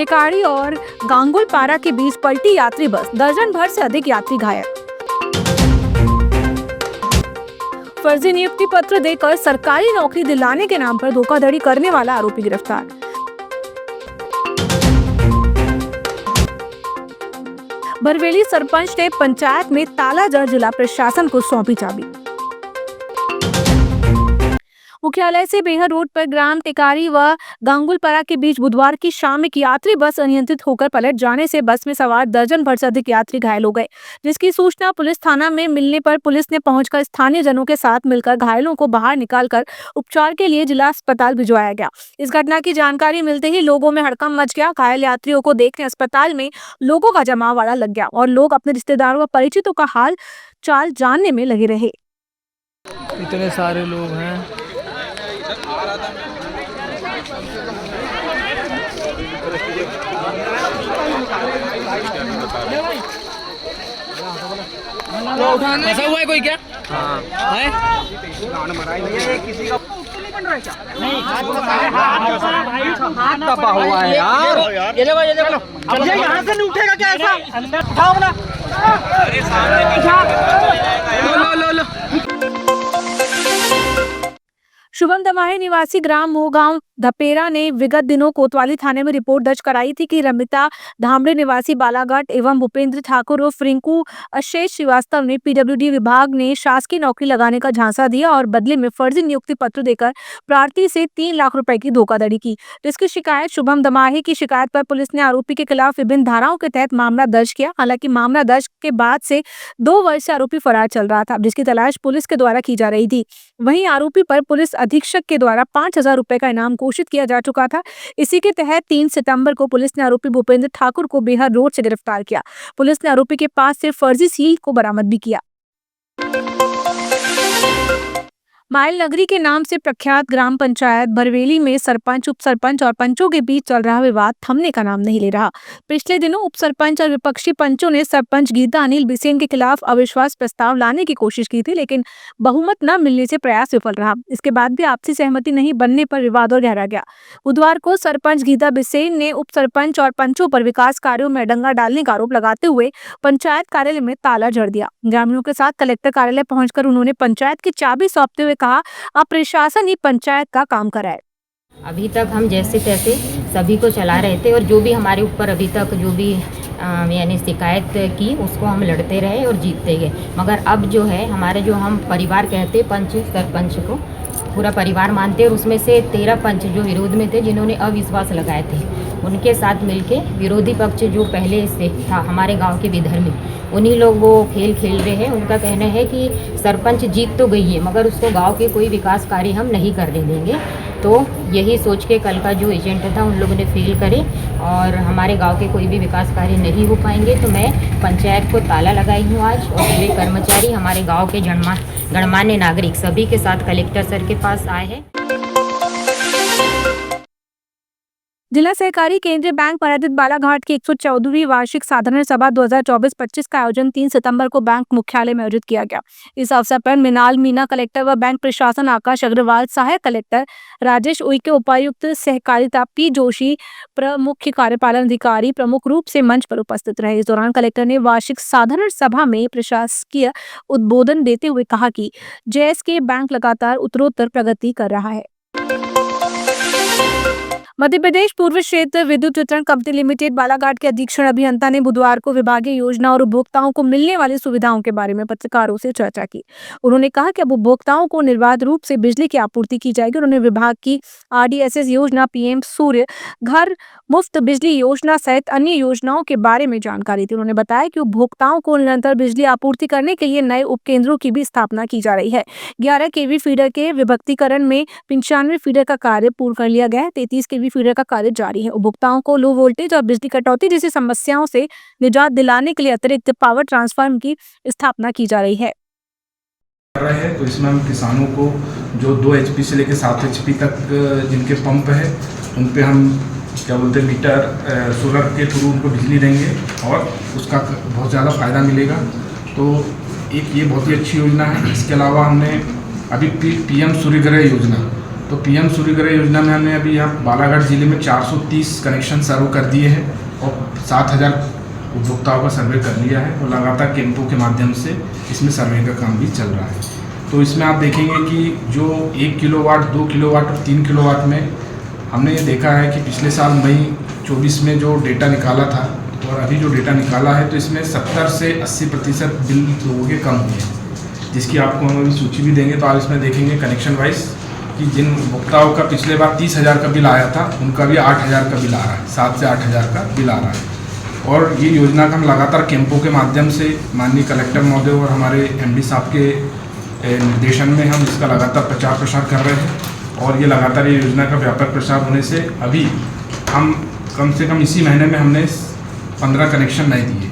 टिकारी और गांगुलपारा के बीच पलटी यात्री बस, दर्जन भर से अधिक यात्री घायल। फर्जी नियुक्ति पत्र देकर सरकारी नौकरी दिलाने के नाम पर धोखाधड़ी करने वाला आरोपी गिरफ्तार। बरवेली सरपंच ने पंचायत में ताला जड़ जिला प्रशासन को सौंपी चाबी। मुख्यालय से बेहर रोड पर ग्राम टिकारी व गांगुलपारा के बीच बुधवार की शाम एक यात्री बस अनियंत्रित होकर पलट जाने से बस में सवार दर्जन भर से अधिक यात्री घायल हो गए, जिसकी सूचना पुलिस थाना में मिलने पर पुलिस ने पहुंचकर स्थानीय जनों के साथ मिलकर घायलों को बाहर निकालकर उपचार के लिए जिला अस्पताल भिजवाया गया। इस घटना की जानकारी मिलते ही लोगों में हड़कंप मच गया। घायल यात्रियों को देखने अस्पताल में लोगों का जमावड़ा लग गया और लोग अपने रिश्तेदारों व परिचितों का हाल चाल जानने में लगे रहे। इतने सारे लोग हैं। ऐसा हुआ है कोई क्या? हाँ है? किसी का नहीं, हाथ दबा हुआ है यार। ये देखो अब ये यहाँ से नहीं उठेगा क्या? ऐसा उठाओ ना। अरे सामने लो। शुभम दमाही निवासी ग्राम मोहगांव धपेरा ने विगत दिनों कोतवाली थाने में रिपोर्ट दर्ज कराई थी कि रमिता धामड़े निवासी बालाघाट एवं भूपेंद्र ठाकुर और फ्रिंकू अशेष श्रीवास्तव ने पीडब्ल्यूडी विभाग ने शासकीय नौकरी लगाने का झांसा दिया और बदले में फर्जी नियुक्ति पत्र देकर प्रार्थी से 3 लाख रुपए की धोखाधड़ी की, जिसकी शिकायत शुभम दमाही की शिकायत पर पुलिस ने आरोपी के खिलाफ विभिन्न धाराओं के तहत मामला दर्ज किया। हालांकि मामला दर्ज के बाद से 2 वर्ष से आरोपी फरार चल रहा था, जिसकी तलाश पुलिस के द्वारा की जा रही थी। वहीं आरोपी पर पुलिस अधीक्षक के द्वारा 5,000 रुपए का इनाम घोषित किया जा चुका था। इसी के तहत 3 सितंबर को पुलिस ने आरोपी भूपेंद्र ठाकुर को बेहर रोड से गिरफ्तार किया। पुलिस ने आरोपी के पास से फर्जी सील को बरामद भी किया। माइल नगरी के नाम से प्रख्यात ग्राम पंचायत बरवेली में सरपंच, उप सरपंच और पंचों के बीच चल रहा विवाद थमने का नाम नहीं ले रहा। पिछले दिनों उप सरपंच और विपक्षी पंचों ने सरपंच गीता अनिल बिसेन के खिलाफ अविश्वास प्रस्ताव लाने की कोशिश की थी, लेकिन बहुमत न मिलने से प्रयास विफल रहा। इसके बाद भी आपसी सहमति नहीं बनने पर विवाद और गहरा गया। बुधवार को सरपंच गीता बिसेन ने उप सरपंच और पंचों पर विकास कार्यों में डंगा डालने का आरोप लगाते हुए पंचायत कार्यालय में ताला जड़ दिया। ग्रामीणों के साथ कलेक्टर कार्यालय पहुंचकर उन्होंने पंचायत की चाबी सौंपते हुए कहा, अब प्रशासन ही पंचायत का काम कराए। अभी तक हम जैसे तैसे सभी को चला रहे थे और जो भी हमारे ऊपर अभी तक जो भी यानी शिकायत की उसको हम लड़ते रहे और जीतते गए। मगर अब जो है हमारे जो हम परिवार कहते पंच सरपंच को पूरा परिवार मानते और उसमें से 13 पंच जो विरोध में थे, जिन्होंने अविश्वास लगाए थे, उनके साथ मिलके विरोधी पक्ष जो पहले से था हमारे गांव के विधर्मी, उन्हीं लोग वो खेल रहे हैं। उनका कहना है कि सरपंच जीत तो गई है मगर उसको गांव के कोई विकास कार्य हम नहीं करने देंगे। तो यही सोच के कल का जो एजेंट था उन लोगों ने फेल करे और हमारे गांव के कोई भी विकास कार्य नहीं हो पाएंगे। तो मैं पंचायत को ताला लगाई हूँ आज और मेरे कर्मचारी हमारे गाँव के गणमान्य नागरिक सभी के साथ कलेक्टर सर के पास आए हैं। जिला सहकारी केंद्रीय बैंक पराजित बालाघाट की 114वीं वार्षिक साधारण सभा 2024-25 का आयोजन 3 सितंबर को बैंक मुख्यालय में आयोजित किया गया। इस अवसर पर मिनाल मीना कलेक्टर व बैंक प्रशासन आकाश अग्रवाल, सहायक कलेक्टर राजेश उइके, उपायुक्त सहकारिता पी जोशी, मुख्य कार्यपालन अधिकारी प्रमुख रूप से मंच पर उपस्थित रहे। इस दौरान कलेक्टर ने वार्षिक साधारण सभा में प्रशासकीय उद्बोधन देते हुए कहा कि जेएसके बैंक लगातार उत्तरोत्तर प्रगति कर रहा है। मध्य प्रदेश पूर्व क्षेत्र विद्युत वितरण कंपनी लिमिटेड बालाघाट के अधीक्षण अभियंता ने बुधवार को विभागीय योजना और उपभोक्ताओं को मिलने वाली सुविधाओं के बारे में पत्रकारों से चर्चा की। उन्होंने कहा कि अब उपभोक्ताओं को निर्बाध रूप से बिजली की आपूर्ति की जाएगी। उन्होंने विभाग की RDSS योजना, PM सूर्य घर मुफ्त बिजली योजना सहित अन्य योजनाओं के बारे में जानकारी दी। उन्होंने बताया कि उपभोक्ताओं को निरंतर बिजली आपूर्ति करने के लिए नए उपकेंद्रों की भी स्थापना की जा रही है। 11 kV फीडर के विभक्तीकरण में 95 फीडर का कार्य पूर्ण कर लिया गया है। 33 kV फीडर का कार्य जारी है। उपभोक्ताओं को लो वोल्टेज और बिजली कटौती जैसी समस्याओं से निजात दिलाने के लिए अतिरिक्त पावर ट्रांसफार्मर की स्थापना की जा रही है। तो इसमें हम किसानों को जो 2 HP से लेकर 7 HP तक जिनके पंप है उन पे हम क्या बोलते हैं मीटर सोलर के थ्रू उनको बिजली देंगे और उसका बहुत ज़्यादा फ़ायदा मिलेगा। तो एक ये बहुत ही अच्छी योजना है। इसके अलावा हमने अभी PM सूर्य घर योजना तो पीएम सूर्यघर योजना में हमने अभी यहाँ बालाघाट ज़िले में 430 कनेक्शन सर्व कर दिए हैं और 7000 उपभोक्ताओं का सर्वे कर लिया है और लगातार कैंपों के माध्यम से इसमें सर्वे का काम भी चल रहा है। तो इसमें आप देखेंगे कि जो 1 किलोवाट, 2 किलोवाट और 3 किलोवाट में हमने ये देखा है कि पिछले साल मई 24 में जो डेटा निकाला था और अभी जो डेटा निकाला है तो इसमें 70 से 80% बिल लोगों के कम हुए हैं, जिसकी आपको हम अभी सूची भी देंगे। तो आप इसमें देखेंगे कनेक्शन वाइज कि जिन उपभोक्ताओं का पिछले बार 30,000 का बिल आया था उनका भी 8,000 का बिल आ रहा है, 7 से 8,000 का बिल आ रहा है। और ये योजना का हम लगातार कैंपों के माध्यम से माननीय कलेक्टर महोदय और हमारे एमडी साहब के निर्देशन में हम इसका लगातार प्रचार प्रसार कर रहे हैं और ये लगातार ये योजना का व्यापक प्रसार होने से अभी हम कम से कम इसी महीने में हमने 15 कनेक्शन नए दिए।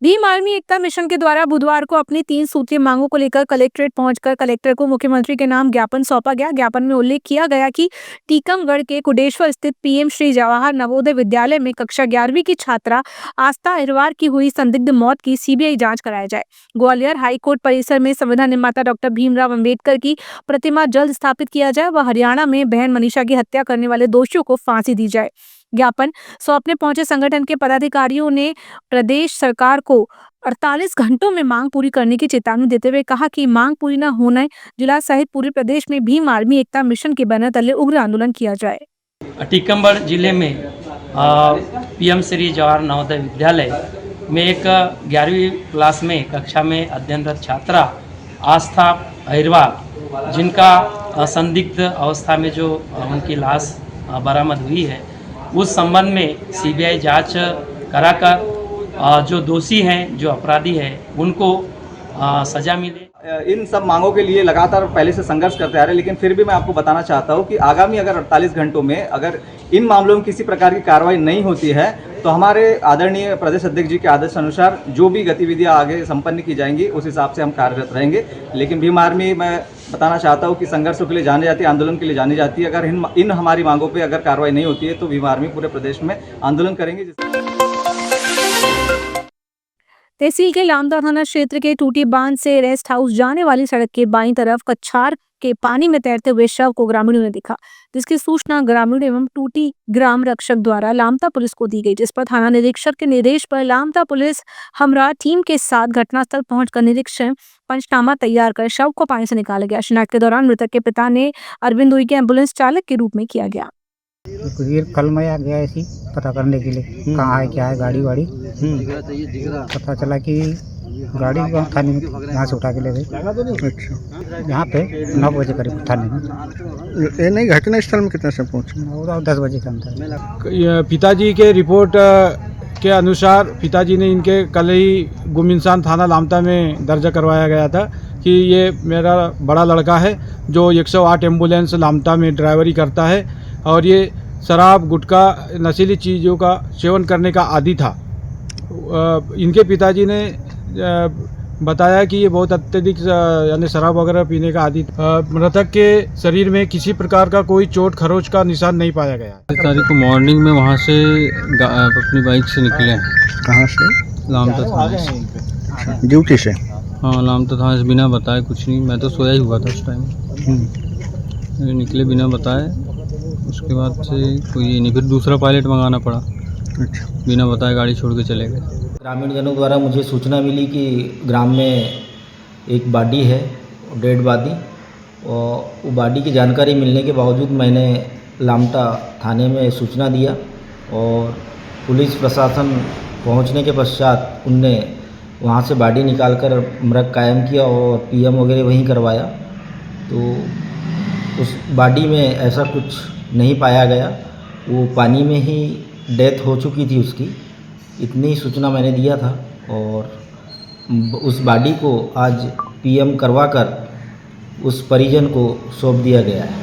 भीम आर्मी एकता मिशन के द्वारा बुधवार को अपनी 3 सूत्रीय मांगों को लेकर कलेक्ट्रेट पहुंचकर कलेक्टर को मुख्यमंत्री के नाम ज्ञापन सौंपा गया। ज्ञापन में उल्लेख किया गया कि टीकमगढ़ के कुडेश्वर स्थित पीएम श्री जवाहर नवोदय विद्यालय में कक्षा 11वीं की छात्रा आस्था अहिरवार की हुई संदिग्ध मौत की सीबीआई जांच कराया जाए। ग्वालियर हाईकोर्ट परिसर में संविधान निर्माता डॉक्टर भीमराव अंबेडकर की प्रतिमा जल्द स्थापित किया जाए व हरियाणा में बहन मनीषा की हत्या करने वाले दोषियों को फांसी दी जाए। ज्ञापन सौंपने पहुंचे संगठन के पदाधिकारियों ने प्रदेश सरकार को 48 घंटों में मांग पूरी करने की चेतावनी देते हुए कहा कि मांग पूरी न होने जिला सहित पूरे प्रदेश में भीम आर्मी एकता मिशन के बैनर तले उग्र आंदोलन किया जाए। टीकमगढ़ जिले में पीएम श्री जवाहर नवोदय विद्यालय में एक 11वीं क्लास में कक्षा में अध्ययनरत छात्रा आस्था अहिरवार, जिनका संदिग्ध अवस्था में जो उनकी लाश बरामद हुई है, उस संबंध में सीबीआई जांच कराकर जो दोषी हैं, जो अपराधी हैं, उनको सजा मिले। इन सब मांगों के लिए लगातार पहले से संघर्ष करते आ रहे हैं, लेकिन फिर भी मैं आपको बताना चाहता हूं कि आगामी अगर 48 घंटों में अगर इन मामलों में किसी प्रकार की कार्रवाई नहीं होती है तो हमारे आदरणीय प्रदेश अध्यक्ष जी के आदेश अनुसार जो भी गतिविधियां आगे संपन्न की जाएंगी उस हिसाब से हम कार्यरत रहेंगे। लेकिन भीम आर्मी, मैं बताना चाहता हूं कि संघर्षों के लिए जानी जाती है, आंदोलन के लिए जानी जाती है। अगर इन हमारी मांगों पर अगर कार्रवाई नहीं होती है तो भीम आर्मी पूरे प्रदेश में आंदोलन करेंगे। तहसील के लामदा थाना क्षेत्र के टूटी बांध से रेस्ट हाउस जाने वाली सड़क के बाईं तरफ कछार के पानी में तैरते हुए शव को ग्रामीणों ने देखा, जिसकी सूचना ग्रामीण एवं टूटी ग्राम रक्षक द्वारा लामता पुलिस को दी गई, जिस पर थाना निरीक्षक के निर्देश पर लामता पुलिस हमरा टीम के साथ घटनास्थल पहुंचकर निरीक्षण पंचनामा तैयार कर शव को पानी से निकाला गया। शिनाख्त के दौरान मृतक के पिता ने अरविंद उई के एम्बुलेंस चालक के रूप में किया गया। कल मैं आ गया ऐसी पता करने के लिए कहाँ है क्या है गाड़ी वाड़ी। पता चला कि गाड़ी थाने में यहाँ से उठा के ले गए। अच्छा, यहाँ पे 9 बजे करीब थाने में। ये नहीं, घटना स्थल में कितने से पहुँचे? 10 बजे के अंदर। पिताजी के रिपोर्ट के अनुसार पिताजी ने इनके कल ही गुम इंसान थाना लामता में दर्ज करवाया गया था कि ये मेरा बड़ा लड़का है जो 108 एम्बुलेंस लामता में ड्राइवरी करता है और ये शराब, गुटखा, नशीली चीज़ों का सेवन करने का आदी था। इनके पिताजी ने बताया कि ये बहुत अत्यधिक यानी शराब वगैरह पीने का आदी था। मृतक के शरीर में किसी प्रकार का कोई चोट खरोच का निशान नहीं पाया गया। 1 तारीख को मॉर्निंग में वहाँ से अपनी बाइक से निकले। कहाँ से? लामता थाने से। ड्यूटी से? हाँ, लामता थाने से बिना बताए कुछ नहीं, मैं तो सोया ही हुआ था उस टाइम। निकले बिना बताए, उसके बाद से कोई नहीं, फिर दूसरा पायलट मंगाना पड़ा। अच्छा, बिना बताए गाड़ी छोड़ के चले गए। ग्रामीण जनों द्वारा मुझे सूचना मिली कि ग्राम में एक बॉडी है, डेड बॉडी, और वो बॉडी की जानकारी मिलने के बावजूद मैंने लामटा थाने में सूचना दिया और पुलिस प्रशासन पहुंचने के पश्चात उनने वहां से बॉडी निकालकर मृत कायम किया और पीएम वगैरह वहीं करवाया। तो उस बॉडी में ऐसा कुछ नहीं पाया गया, वो पानी में ही डेथ हो चुकी थी उसकी, इतनी सूचना मैंने दिया था। और उस बॉडी को आज पीएम करवाकर उस परिजन को सौंप दिया गया है।